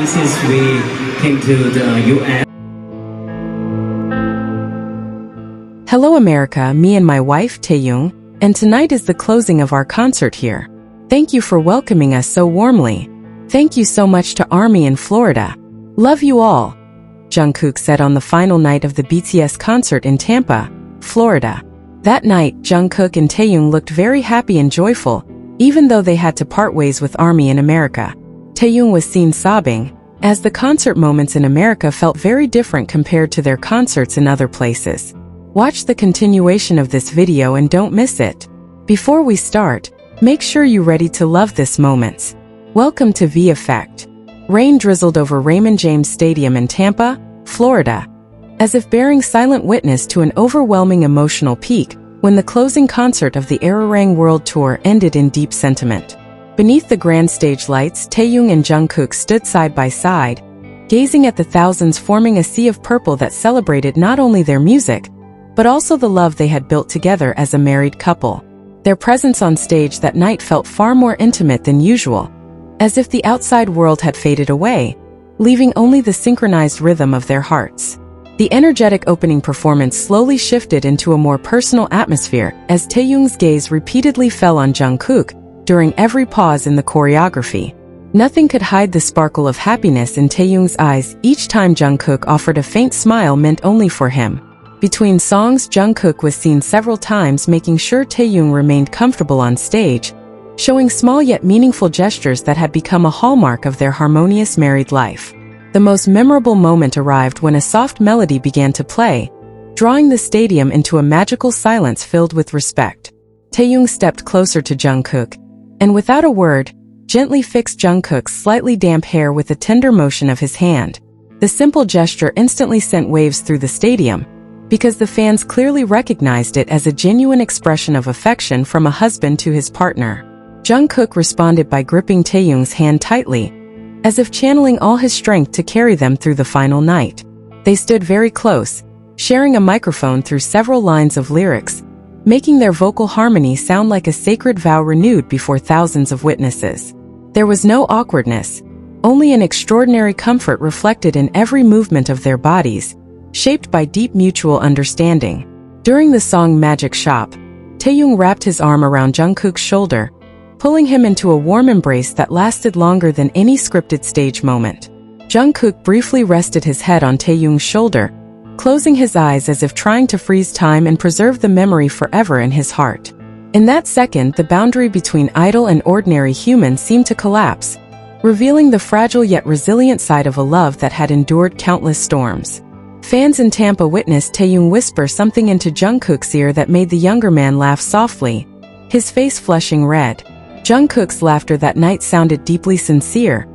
since we came to the US. Hello America, me and my wife Taehyung, and tonight is the closing of our concert here. Thank you for welcoming us so warmly. Thank you so much to Army in Florida. Love you all, Jungkook said on the final night of the BTS concert in Tampa, Florida. That night, Jungkook and Taehyung looked very happy and joyful, even though they had to part ways with Army in America. Taehyung was seen sobbing, as the concert moments in America felt very different compared to their concerts in other places. Watch the continuation of this video and don't miss it. Before we start, make sure you're ready to love this moments. Welcome to Vkook. Rain drizzled over Raymond James Stadium in Tampa, Florida, as if bearing silent witness to an overwhelming emotional peak when the closing concert of the Arirang World Tour ended in deep sentiment. Beneath the grand stage lights, Taehyung and Jungkook stood side by side, gazing at the thousands forming a sea of purple that celebrated not only their music, but also the love they had built together as a married couple. Their presence on stage that night felt far more intimate than usual, as if the outside world had faded away, leaving only the synchronized rhythm of their hearts. The energetic opening performance slowly shifted into a more personal atmosphere as Taehyung's gaze repeatedly fell on Jungkook during every pause in the choreography. Nothing could hide the sparkle of happiness in Taehyung's eyes each time Jungkook offered a faint smile meant only for him. Between songs, Jungkook was seen several times making sure Taehyung remained comfortable on stage, showing small yet meaningful gestures that had become a hallmark of their harmonious married life. The most memorable moment arrived when a soft melody began to play, drawing the stadium into a magical silence filled with respect. Taehyung stepped closer to Jungkook, and without a word, gently fixed Jungkook's slightly damp hair with a tender motion of his hand. The simple gesture instantly sent waves through the stadium, because the fans clearly recognized it as a genuine expression of affection from a husband to his partner. Jungkook responded by gripping Taehyung's hand tightly, as if channeling all his strength to carry them through the final night. They stood very close, sharing a microphone through several lines of lyrics, making their vocal harmony sound like a sacred vow renewed before thousands of witnesses. There was no awkwardness, only an extraordinary comfort reflected in every movement of their bodies, shaped by deep mutual understanding. During the song Magic Shop, Taehyung wrapped his arm around Jungkook's shoulder, pulling him into a warm embrace that lasted longer than any scripted stage moment. Jungkook briefly rested his head on Taehyung's shoulder, closing his eyes as if trying to freeze time and preserve the memory forever in his heart. In that second, the boundary between idol and ordinary human seemed to collapse, revealing the fragile yet resilient side of a love that had endured countless storms. Fans in Tampa witnessed Taehyung whisper something into Jungkook's ear that made the younger man laugh softly, his face flushing red. Jungkook's laughter that night sounded deeply sincere,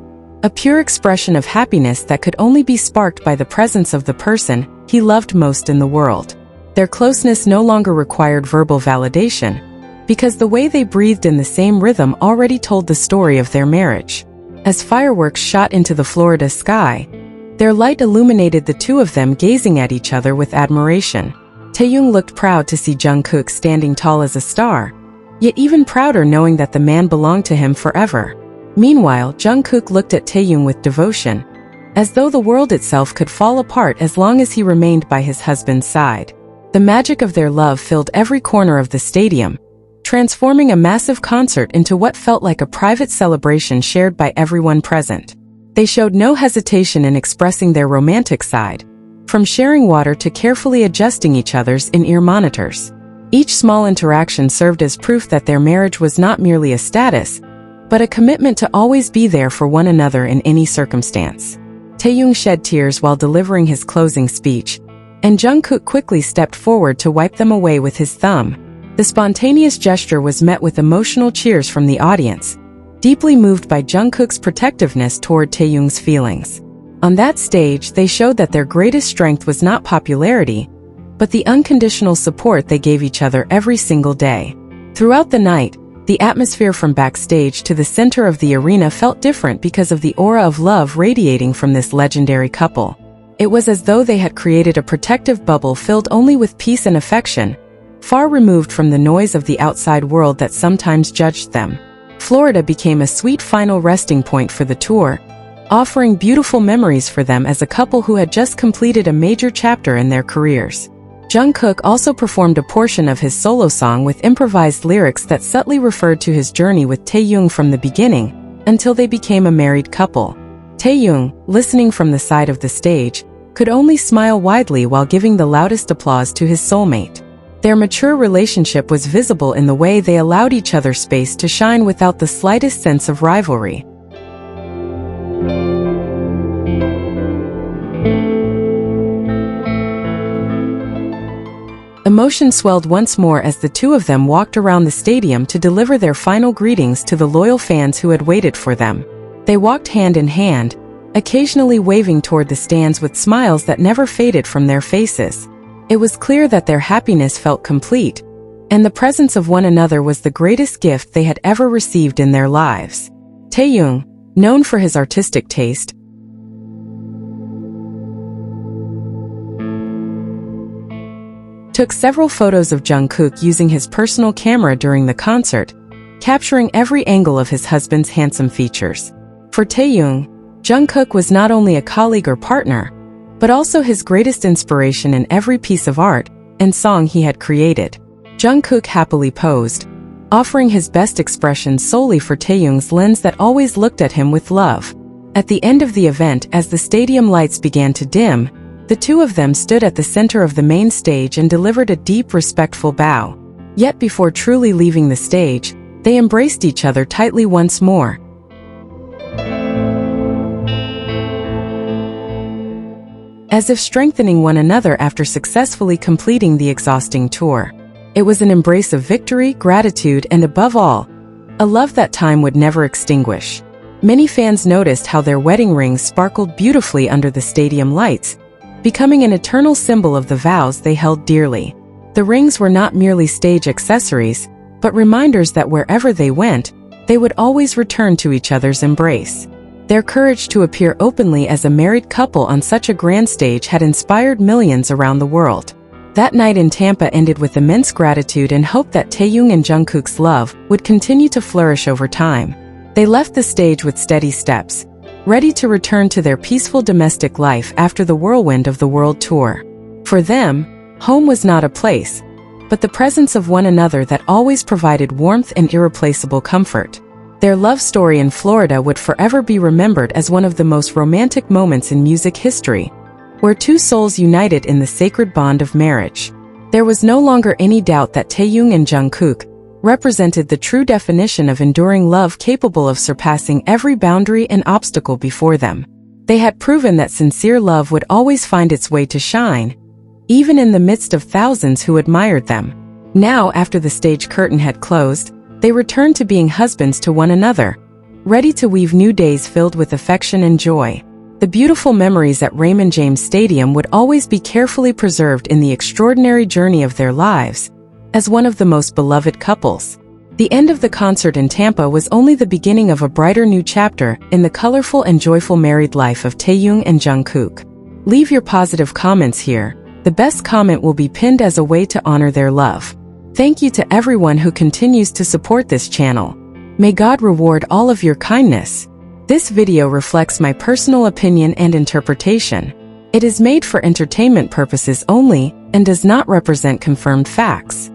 a pure expression of happiness that could only be sparked by the presence of the person he loved most in the world. Their closeness no longer required verbal validation, because the way they breathed in the same rhythm already told the story of their marriage. As fireworks shot into the Florida sky, their light illuminated the two of them gazing at each other with admiration. Taehyung looked proud to see Jungkook standing tall as a star, yet even prouder knowing that the man belonged to him forever. Meanwhile, Jungkook looked at Taehyung with devotion, as though the world itself could fall apart as long as he remained by his husband's side. The magic of their love filled every corner of the stadium, transforming a massive concert into what felt like a private celebration shared by everyone present. They showed no hesitation in expressing their romantic side, from sharing water to carefully adjusting each other's in-ear monitors. Each small interaction served as proof that their marriage was not merely a status, but a commitment to always be there for one another in any circumstance. Taehyung shed tears while delivering his closing speech, and Jungkook quickly stepped forward to wipe them away with his thumb. The spontaneous gesture was met with emotional cheers from the audience, deeply moved by Jungkook's protectiveness toward Taehyung's feelings. On that stage, they showed that their greatest strength was not popularity, but the unconditional support they gave each other every single day. Throughout the night, the atmosphere from backstage to the center of the arena felt different because of the aura of love radiating from this legendary couple. It was as though they had created a protective bubble filled only with peace and affection, far removed from the noise of the outside world that sometimes judged them. Florida became a sweet final resting point for the tour, offering beautiful memories for them as a couple who had just completed a major chapter in their careers. Jungkook also performed a portion of his solo song with improvised lyrics that subtly referred to his journey with Taehyung from the beginning, until they became a married couple. Taehyung, listening from the side of the stage, could only smile widely while giving the loudest applause to his soulmate. Their mature relationship was visible in the way they allowed each other space to shine without the slightest sense of rivalry. Emotion swelled once more as the two of them walked around the stadium to deliver their final greetings to the loyal fans who had waited for them. They walked hand in hand, occasionally waving toward the stands with smiles that never faded from their faces. It was clear that their happiness felt complete, and the presence of one another was the greatest gift they had ever received in their lives. Taehyung, known for his artistic taste, took several photos of Jungkook using his personal camera during the concert, capturing every angle of his husband's handsome features. For Taehyung, Jungkook was not only a colleague or partner, but also his greatest inspiration in every piece of art and song he had created. Jungkook happily posed, offering his best expression solely for Taehyung's lens that always looked at him with love. At the end of the event, as the stadium lights began to dim, the two of them stood at the center of the main stage and delivered a deep, respectful bow. Yet before truly leaving the stage, they embraced each other tightly once more. As if strengthening one another after successfully completing the exhausting tour. It was an embrace of victory, gratitude, and above all, a love that time would never extinguish. Many fans noticed how their wedding rings sparkled beautifully under the stadium lights, becoming an eternal symbol of the vows they held dearly. The rings were not merely stage accessories, but reminders that wherever they went, they would always return to each other's embrace. Their courage to appear openly as a married couple on such a grand stage had inspired millions around the world. That night in Tampa ended with immense gratitude and hope that Taehyung and Jungkook's love would continue to flourish over time. They left the stage with steady steps, ready to return to their peaceful domestic life after the whirlwind of the world tour. For them, home was not a place, but the presence of one another that always provided warmth and irreplaceable comfort. Their love story in Florida would forever be remembered as one of the most romantic moments in music history, where two souls united in the sacred bond of marriage. There was no longer any doubt that Taehyung and Jungkook represented the true definition of enduring love capable of surpassing every boundary and obstacle before them. They had proven that sincere love would always find its way to shine, even in the midst of thousands who admired them. Now, after the stage curtain had closed, they returned to being husbands to one another, ready to weave new days filled with affection and joy. The beautiful memories at Raymond James Stadium would always be carefully preserved in the extraordinary journey of their lives, as one of the most beloved couples. The end of the concert in Tampa was only the beginning of a brighter new chapter in the colorful and joyful married life of Taehyung and Jungkook. Leave your positive comments here. The best comment will be pinned as a way to honor their love. Thank you to everyone who continues to support this channel. May God reward all of your kindness. This video reflects my personal opinion and interpretation. It is made for entertainment purposes only and does not represent confirmed facts.